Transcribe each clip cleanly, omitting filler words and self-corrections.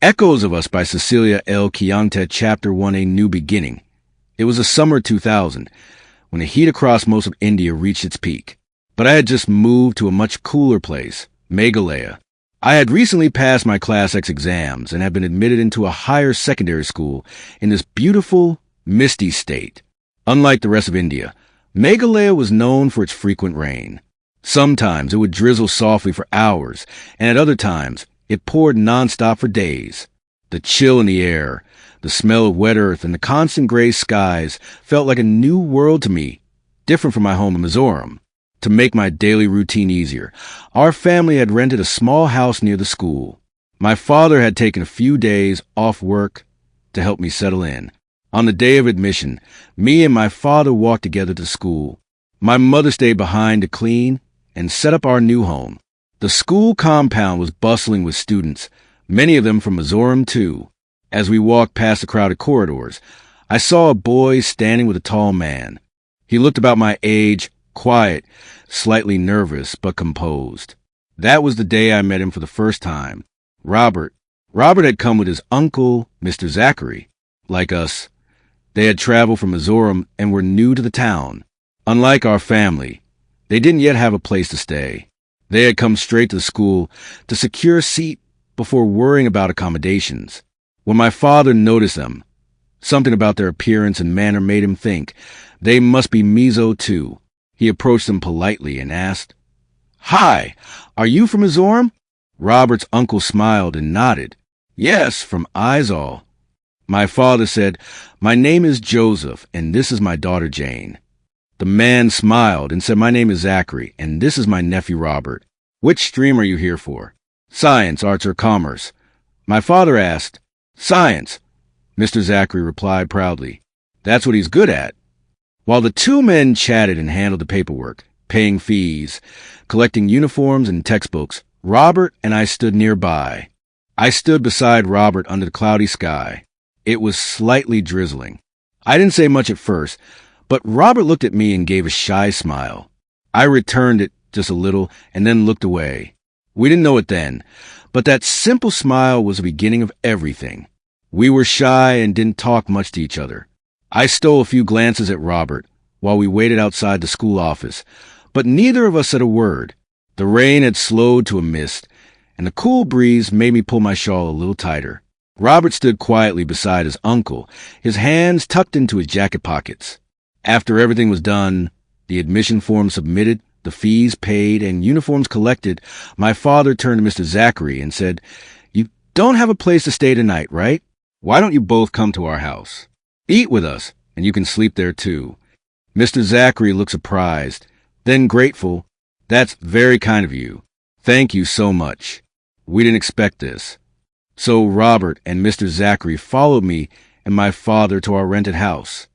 Echoes of Us by Cecilia L. Chianti, Chapter 1, A New Beginning. It was the summer 2000, when the heat across most of India reached its peak. But I had just moved to a much cooler place, Meghalaya. I had recently passed my Class X exams and had been admitted into a higher secondary school in this beautiful, misty state. Unlike the rest of India, Meghalaya was known for its frequent rain. Sometimes it would drizzle softly for hours, and at other times it poured nonstop for days. The chill in the air, the smell of wet earth, and the constant gray skies felt like a new world to me, different from my home in Mizoram. To make my daily routine easier, our family had rented a small house near the school. My father had taken a few days off work to help me settle in. On the day of admission, me and my father walked together to school. My mother stayed behind to clean and set up our new home. The school compound was bustling with students, many of them from Mizoram too. As we walked past the crowded corridors, I saw a boy standing with a tall man. He looked about my age, quiet, slightly nervous, but composed. That was the day I met him for the first time. Robert had come with his uncle, Mr. Zachary. Like us, they had traveled from Mizoram and were new to the town. Unlike our family, they didn't yet have a place to stay. They had come straight to the school to secure a seat before worrying about accommodations. When my father noticed them, something about their appearance and manner made him think they must be Mizo too. He approached them politely and asked, "Hi, are you from Mizoram?" Robert's uncle smiled and nodded. "Yes, from Aizawl." My father said, "My name is Joseph, and this is my daughter Jane." The man smiled and said, "My name is Zachary, and this is my nephew Robert. Which stream are you here for? Science, arts, or commerce?" My father asked. "Science," Mr. Zachary replied proudly. "That's what he's good at." While the two men chatted and handled the paperwork, paying fees, collecting uniforms and textbooks, Robert and I stood nearby. I stood beside Robert under the cloudy sky. It was slightly drizzling. I didn't say much at first, but Robert looked at me and gave a shy smile. I returned it just a little and then looked away. We didn't know it then, but that simple smile was the beginning of everything. We were shy and didn't talk much to each other. I stole a few glances at Robert while we waited outside the school office, but neither of us said a word. The rain had slowed to a mist, and the cool breeze made me pull my shawl a little tighter. Robert stood quietly beside his uncle, his hands tucked into his jacket pockets. After everything was done, the admission form submitted, the fees paid, and uniforms collected, my father turned to Mr. Zachary and said, "You don't have a place to stay tonight, right? Why don't you both come to our house? Eat with us, and you can sleep there too." Mr. Zachary looked surprised, then grateful. "That's very kind of you. Thank you so much. We didn't expect this." So Robert and Mr. Zachary followed me and my father to our rented house.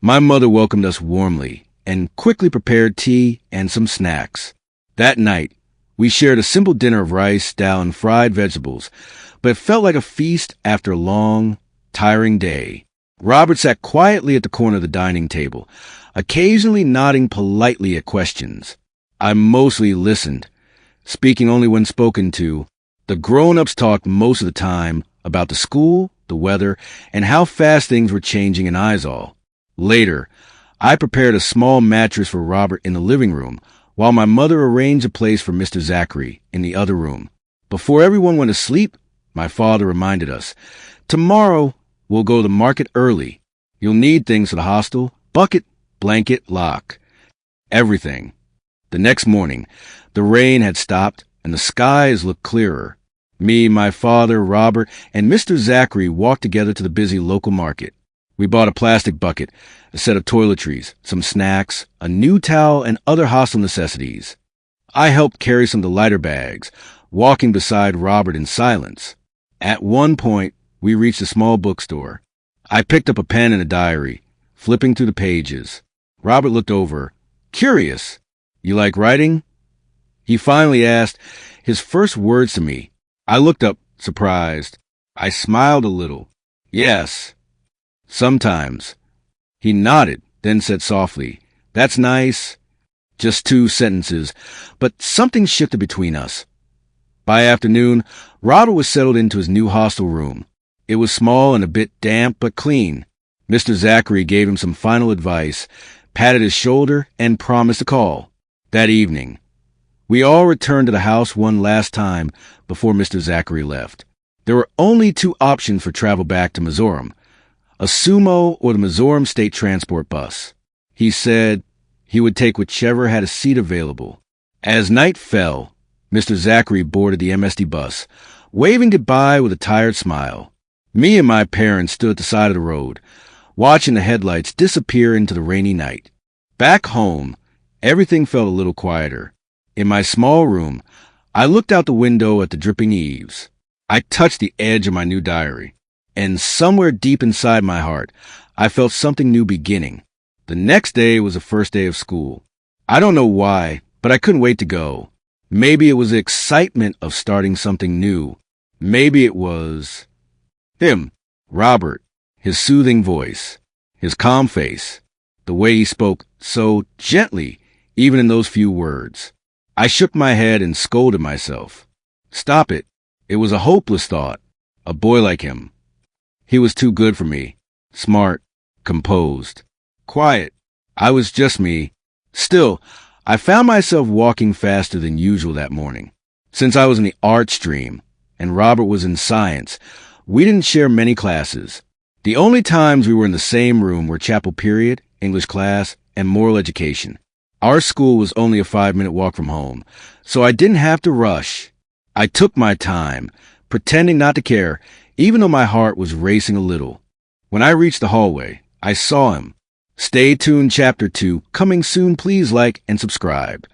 My mother welcomed us warmly and quickly prepared tea and some snacks. That night, we shared a simple dinner of rice, dal, and fried vegetables, but it felt like a feast after a long, tiring day. Robert sat quietly at the corner of the dining table, occasionally nodding politely at questions. I mostly listened, speaking only when spoken to. The grown-ups talked most of the time about the school, the weather, and how fast things were changing in Aizawl. Later, I prepared a small mattress for Robert in the living room, while my mother arranged a place for Mr. Zachary in the other room. Before everyone went to sleep, my father reminded us, "Tomorrow, we'll go to the market early. You'll need things for the hostel: bucket, blanket, lock. Everything." The next morning, the rain had stopped and the skies looked clearer. Me, my father, Robert, and Mr. Zachary walked together to the busy local market. We bought a plastic bucket, a set of toiletries, some snacks, a new towel, and other household necessities. I helped carry some of the lighter bags, walking beside Robert in silence. At one point, we reached a small bookstore. I picked up a pen and a diary, flipping through the pages. Robert looked over, curious. "You like writing?" He finally asked, his first words to me. I looked up, surprised. I smiled a little. "Yes, sometimes." He nodded, then said softly, "That's nice." Just 2 sentences, but something shifted between us. By afternoon, Robert was settled into his new hostel room. It was small and a bit damp, but clean. Mr. Zachary gave him some final advice, patted his shoulder, and promised to call. That evening, we all returned to the house one last time before Mr. Zachary left. There were only two options for travel back to Mizoram, a sumo or the Mizoram State Transport bus. He said he would take whichever had a seat available. As night fell, Mr. Zachary boarded the MSD bus, waving goodbye with a tired smile. Me and my parents stood at the side of the road, watching the headlights disappear into the rainy night. Back home, everything felt a little quieter. In my small room, I looked out the window at the dripping eaves. I touched the edge of my new diary, and somewhere deep inside my heart, I felt something new beginning. The next day was the first day of school. I don't know why, but I couldn't wait to go. Maybe it was the excitement of starting something new. Maybe it was him, Robert, his soothing voice, his calm face, the way he spoke so gently, even in those few words. I shook my head and scolded myself. Stop it. It was a hopeless thought. A boy like him. He was too good for me. Smart, composed, quiet. I was just me. Still, I found myself walking faster than usual that morning. Since I was in the art stream and Robert was in science, we didn't share many classes. The only times we were in the same room were chapel period, English class, and moral education. Our school was only a 5-minute walk from home, so I didn't have to rush. I took my time, pretending not to care, even though my heart was racing a little. When I reached the hallway, I saw him. Stay tuned, Chapter 2, coming soon. Please like and subscribe.